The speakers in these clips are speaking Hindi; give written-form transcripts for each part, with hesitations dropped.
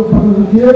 पत्र लिखिए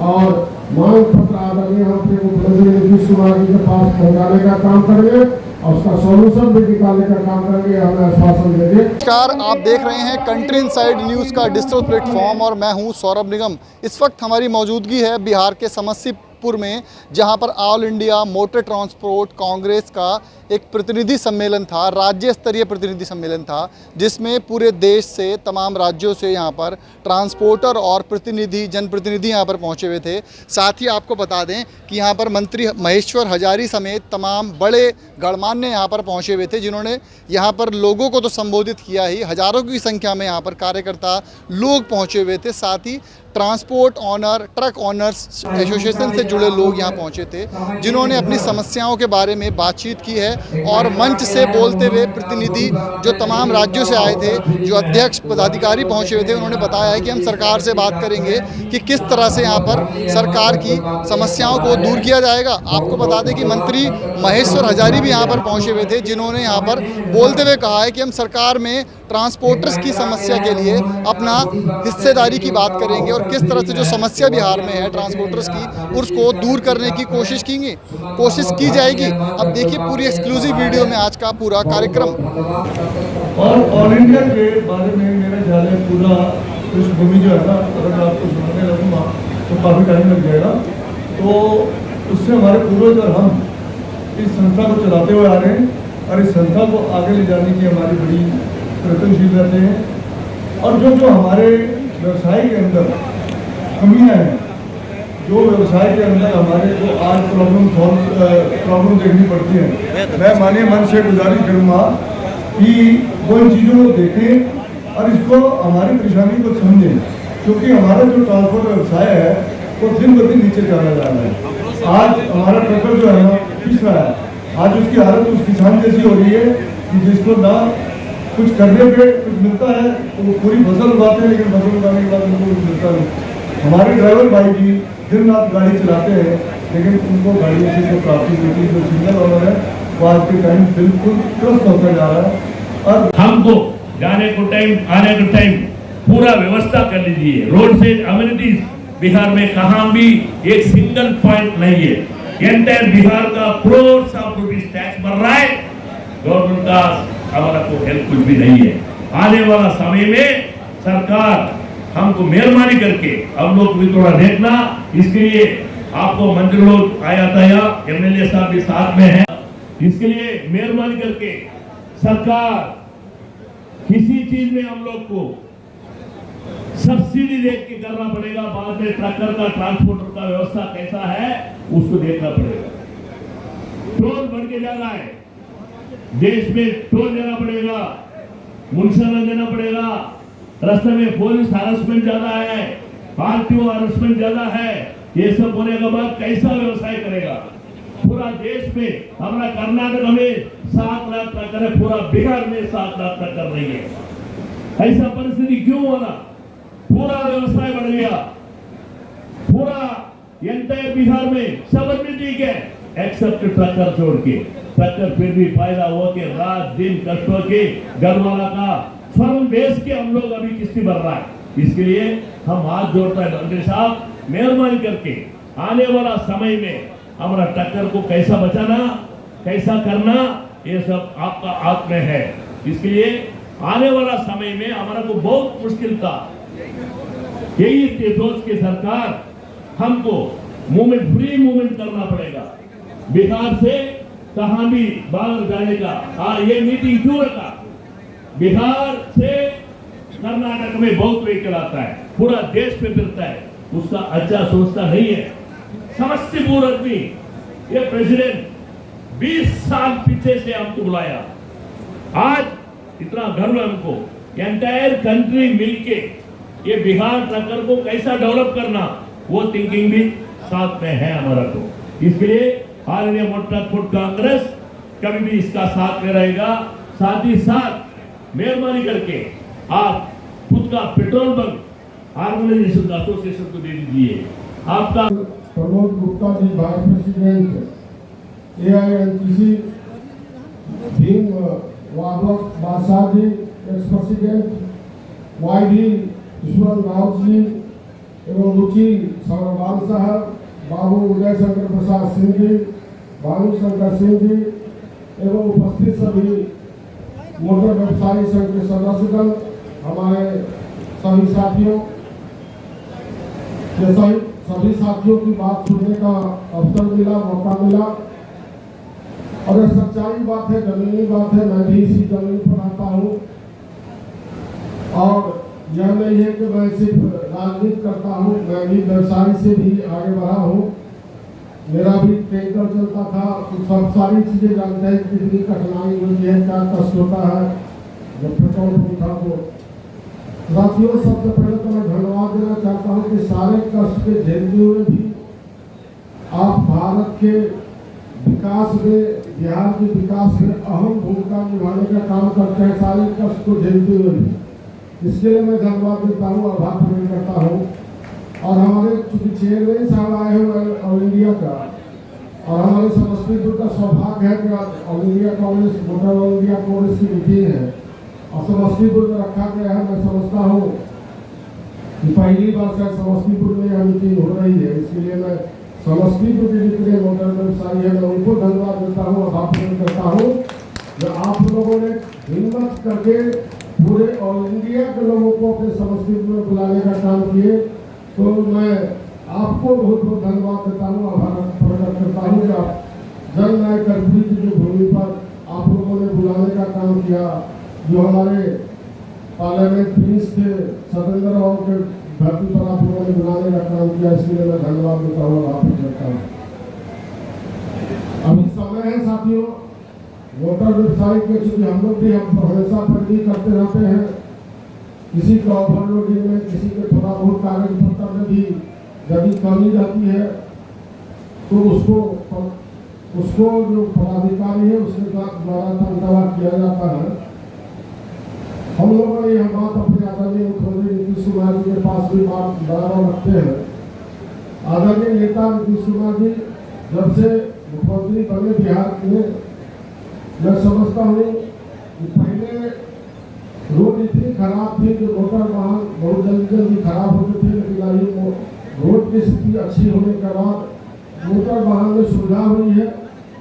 और मांग पत्र आदरणीय मुख्यमंत्री नीतीश कुमार जी के पास पहुंचाने का काम करेंगे और उसका सॉल्यूशन भी निकालने का काम करेंगे, हमें आश्वासन देंगे। नमस्कार, आप देख रहे हैं कंट्री इनसाइड न्यूज़ का डिजिटल प्लेटफॉर्म और मैं हूं सौरभ निगम। इस वक्त हमारी मौजूदगी है बिहार के समस्तीपुर में, जहां पर all India motor transport Congress का एक प्रतिनिधि सम्मेलन था, राज्य स्तरीय प्रतिनिधि सम्मेलन था, जिसमें पूरे देश से तमाम राज्यों से यहां पर ट्रांसपोर्टर और प्रतिनिधि जनप्रतिनिधि यहां पर पहुंचे हुए थे। साथ ही आपको बता दें कि यहां पर मंत्री महेश्वर हजारी समेत तमाम बड़े गणमान्य यहां पर पहुंचे हुए थे, जिन्होंने यहां पर लोगों को तो संबोधित किया ही, हजारों की संख्या में यहां पर कार्यकर्ता लोग पहुंचे हुए थे। साथ ही transport owner, truck owners association से जुड़े लोग यहां पहुंचे थे, जिन्होंने अपनी समस्याओं के बारे में बातचीत की है। और मंच से बोलते हुए प्रतिनिधि जो तमाम राज्यों से आए थे, जो अध्यक्ष पदाधिकारी पहुंचे हुए थे, उन्होंने बताया है कि हम सरकार से बात करेंगे कि किस तरह से यहाँ पर सरकार की समस्याओं को दूर किया जाएगा। आपको बता दें कि मंत्री महेश्वर हजारी भी यहाँ पर पहुंचे हुए थे, जिन्होंने यहाँ पर बोलते हुए कहा है कि हम सरकार में ट्रांसपोर्टर्स की समस्या के लिए अपना हिस्सेदारी की बात करेंगे और किस तरह से जो समस्या बिहार में है ट्रांसपोर्टर्स की, उसको दूर करने की कोशिश की जाएगी। अब देखिए पूरी एक्सक्लूसिव वीडियो में आज का पूरा कार्यक्रम। और ऑल इंडिया के बारे में मेरा ख्याल है पूरा पृष्ठभूमि जो है ना, अगर आपको सुनाने लगूंगा तो काफ़ी टाइम लग जाएगा। तो उससे हमारे पूर्वज और हम इस संस्था को चलाते हुए आ रहे हैं और इस संस्था को आगे ले जाने की हमारी बड़ी प्रयत्नशील रहते हैं। और जो हमारे व्यवसाय के अंदर कमियां हैं, जो व्यवसाय के अंदर हमारे को आज प्रॉब्लम देखनी पड़ती है, मैं माननीय मंच से गुजारिश करूँगा कि वो इन चीज़ों को देखें और इसको हमारी परेशानी को समझें, क्योंकि हमारा जो ट्रांसपोर्ट व्यवसाय है वो दिन ब दिन नीचे चला जा रहा है। आज हमारा ट्रैक्टर जो है ना पिस रहा है, आज उसकी हालत उस किसान जैसी हो रही है कि जिसको ना कुछ करने पे कुछ मिलता है, तो वो पूरी फसल उगाते हैं लेकिन फसल उगाने के बाद उनको कुछ मिलता नहीं। हमारे ड्राइवर भाई भी दिन रात गाड़ी चलाते हैं लेकिन उनको गाड़ियों से जो प्राप्ति होती है, जो सिंगल ओनर है, वो आज के टाइम बिल्कुल त्रस्त होता जा रहा है। और हमको जाने को टाइम, आने को टाइम पूरा व्यवस्था कर लीजिए। रोड से अम्यूनिटीज बिहार में कहाँ भी एक सिंगल पॉइंट नहीं है। एंटायर बिहार का करोड़ ऑफ रुपीज टैक्स भर रहा है गवर्नमेंट का, हमारा को हेल्प कुछ भी नहीं है। आने वाला समय में सरकार हमको मेहरबानी करके हम लोग भी थोड़ा देखना, इसके लिए आपको मंत्री लोग आया था या एमएलए साहब भी साथ में हैं, इसके लिए मेहरबानी करके सरकार किसी चीज में हम लोग को सब्सिडी देख के करना पड़ेगा। बाद में ट्रैक्टर का, ट्रांसपोर्टर का व्यवस्था कैसा है उसको देखना पड़ेगा। टोल बढ़ के जा रहा है, देश में टोल देना पड़ेगा, मुंशना देना पड़ेगा, रास्ते में पुलिस हरासमेंट ज्यादा है, आरटीओ हरासमेंट ज्यादा है। ये सब होने के बाद कैसा व्यवसाय करेगा? पूरा देश में हमारा कर्नाटक में 7 लाख ट्रैक्टर है, पूरा बिहार में 7 लाख ट्रैक्टर नहीं है। ऐसा परिस्थिति क्यों हो रहा? पूरा व्यवसाय बढ़ गया, पूरा एंटायर बिहार में सब आदमी ठीक है एक्सेप्ट ट्रैक्टर छोड़ के। ट्रैक्टर फिर भी फायदा हुआ कि रात दिन कष्टों के घर वाला का फर्म बेच के हम लोग अभी किस्ती भर रहा है। इसके लिए हम हाथ जोड़ता है मंत्री साहब, मेहरबानी करके आने वाला समय में हमारा ट्रैक्टर को कैसा बचाना, कैसा करना, ये सब आपका हाथ में है। इसके लिए आने वाला समय में हमारा को बहुत मुश्किल था। यही सोच के सरकार हमको मूवमेंट, फ्री मूवमेंट करना पड़ेगा। बिहार से कहां भी बाहर जाने का ये मीटिंग क्यों रखा? बिहार से कर्नाटक में बहुत व्हीकल आता है, पूरा देश में फिरता है, उसका अच्छा सोचता नहीं है। समस्तीपुर आदमी, ये प्रेसिडेंट 20 साल पीछे से हमको बुलाया, आज इतना गर्व हमको, एंटायर कंट्री मिलके ये बिहार ट्रैक्टर को कैसा डेवलप करना, वो थिंकिंग भी साथ में है हमारा। तो इसके लिए all India motor transport Congress कभी भी इसका साथ में रहेगा। साथ ही साथ मेहरबानी करके आप खुद का पेट्रोल बंक ऑर्गेनाइजेशन का एसोसिएशन को दे दीजिए। आपका Pramod Gupta ji vice president एआईएनटीसी, Bhim Badshah ji ex president, वाईडी ईश्वर राव जी एवं रुचि सौरवाल साहब, बाबू उदय शंकर प्रसाद सिंह जी, भानु शंकर सिंह जी एवं उपस्थित सभी मोटर व्यवसायी संघ के सदस्यगण, हमारे सभी साथियों, सभी साथियों की बात सुनने का अवसर मिला, मौका मिला। और यह सच्चाई बात है, जमीनी बात है। मैं भी इसी जमीन पर आता हूँ और यह नहीं है कि मैं सिर्फ राजनीति करता हूँ, मैं भी व्यवसाय से भी आगे बढ़ा हूँ। मेरा भी टैंकर चलता था, तो सब सारी चीजें जानते हैं कितनी कठिनाई होती है, क्या कष्ट होता है जब पेट्रोल पंप था। तो साथियों, सबसे पहले तो मैं धन्यवाद देना चाहता हूँ कि सारे कष्ट के झेलते हुए भी आप भारत के विकास में, बिहार के विकास में अहम भूमिका निभाने का काम करते हैं, सारे कष्ट को झेलते हुए भी। इसके लिए मैं धन्यवाद देता हूँ, आभार प्रकट करता हूँ। और हमारे चूंकि चेयरमैन साहब आए हैं ऑल इंडिया का, और हमारे समस्तीपुर का सौभाग्य है कि all India Congress, motor all India Congress की मीटिंग है और समस्तीपुर में रखा गया है। मैं समझता हूँ कि पहली बार शायद समस्तीपुर में यह मीटिंग हो रही है, इसलिए मैं समस्तीपुर के जितने मोटर व्यवसायी है मैं उनको धन्यवाद देता हूँ, आभार प्रकट करता हूँ जो आप लोगों ने हिम्मत करके पूरे ऑल इंडिया के लोगों को अपने समस्तीपुर में बुलाने का काम किए। तो मैं आपको बहुत बहुत धन्यवाद देता हूँ, आभार प्रकट करता हूँ कि आप जननायक कर्फ्यू की जो भूमि पर आप लोगों ने बुलाने का काम किया, जो हमारे पार्लियामेंट प्रिंस थे सतेंद्र बाबू के धरती पर आप लोगों ने बुलाने का काम किया, इसलिए मैं धन्यवाद देता हूँ, आभार प्रकट करता हूँ। अभी समय है साथियों, मोटर व्यवसाय के चूंकि हम लोग भी हम हमेशा पैरवी करते रहते हैं, किसी का ओवरलोडिंग में, किसी के थोड़ा बहुत कागज पत्र में भी यदि कमी रहती है तो उसको जो पदाधिकारी है उसके द्वारा तंगवा किया जाता है। हम लोगों ने यह बात अपने आदरणीय मुख्यमंत्री नीतीश कुमार जी के पास भी बात बराबर रखते हैं। आदरणीय नेता नीतीश कुमार जी जब से मुख्यमंत्री बने बिहार में, मैं समझता हूँ कि पहले रोड इतनी खराब थी कि मोटर वाहन बहुत जल्दी खराब होते थे, लेकिन अभी रोड की स्थिति अच्छी होने के बाद मोटर वाहन में सुविधा हुई है।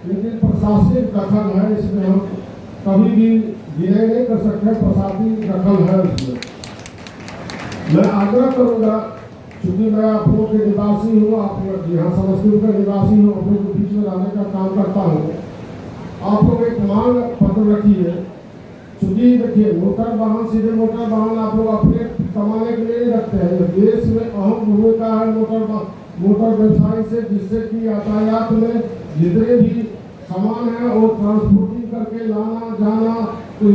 लेकिन प्रशासनिक दखल है इसमें, हम कभी भी विनय नहीं कर सकते, प्रशासनिक दखल है उसमें। मैं आग्रह करूँगा, चूंकि मैं आप लोगों के निवासी हूँ, आप यहाँ समस्तीपुर का निवासी हूँ, आप लोगों के बीच में रहने का काम करता हूँ, आप लोग एक मांग पत्र रखिए। चूंकि देखिए, मोटर वाहन सीधे मोटर वाहन आप लोग अपने कमाने के लिए नहीं रखते हैं, देश में अहम भूमिका है मोटर व्यवसाय से, जिससे कि यातायात में जितने भी सामान है वो ट्रांसपोर्टिंग करके लाना जाना, तो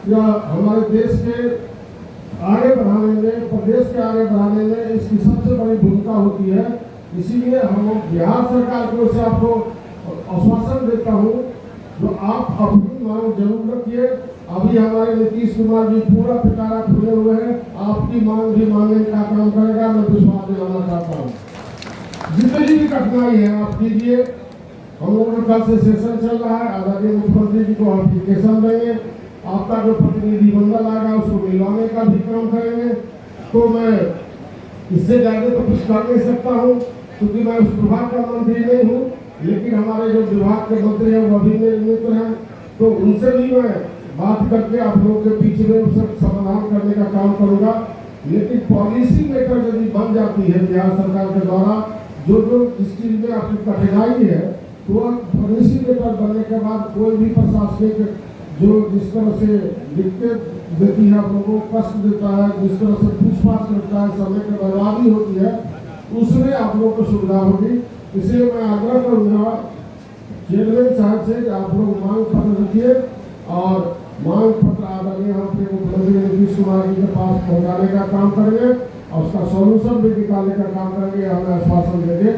या हमारे देश के आगे बढ़ाने में, प्रदेश के आगे बढ़ाने में इसकी सबसे बड़ी भूमिका होती है। इसीलिए हम बिहार सरकार की ओर से आपको आश्वासन देता हूँ, जो आप अपनी मांग जरूर रखिए। अभी हमारे नीतीश कुमार जी पूरा पिटारा खुले हुए हैं, आपकी मांग भी मांगने का काम करेगा, मैं विश्वास दिलाना चाहता हूँ। जितनी भी कठिनाई है आप कीजिए, हम लोगों का कल से सेशन चल रहा है, आदरणीय मुख्यमंत्री जी को एप्लीकेशन देंगे, आपका जो प्रतिनिधि मंडल आएगा उसको मिलवाने का भी काम करेंगे। तो मैं इससे ज्यादा तो कुछ कर नहीं सकता हूँ, क्योंकि मैं उस विभाग का मंत्री नहीं हूँ, लेकिन हमारे जो विभाग के मंत्री हैं वो भी मेरे मित्र हैं, तो उनसे भी मैं बात करके आप लोगों के बीच में उसका समाधान करने का काम करूंगा। लेकिन पॉलिसी मेकर यदि बन जाती है बिहार सरकार के द्वारा, जो इस चीज में आपकी कठिनाई है, तो पॉलिसी मेकर बनने के बाद कोई भी प्रशासनिक जो जिस तरह से दिक्कत देती है, आप लोगों को कष्ट देता है, जिस तरह से पूछताछ करता है, समय की बर्बादी होती है, उसमें आप लोगों को सुविधा होगी। इसलिए मैं आग्रह करूंगा चेयरमैन साहब से कि आप लोग मांग पत्र रखिए और मांग पत्र आदरणीय हम अपने मुख्यमंत्री नीतीश कुमार जी के पास पहुंचाने का काम करेंगे और उसका सॉल्यूशन भी निकालने का काम करेंगे, हमें आश्वासन देंगे।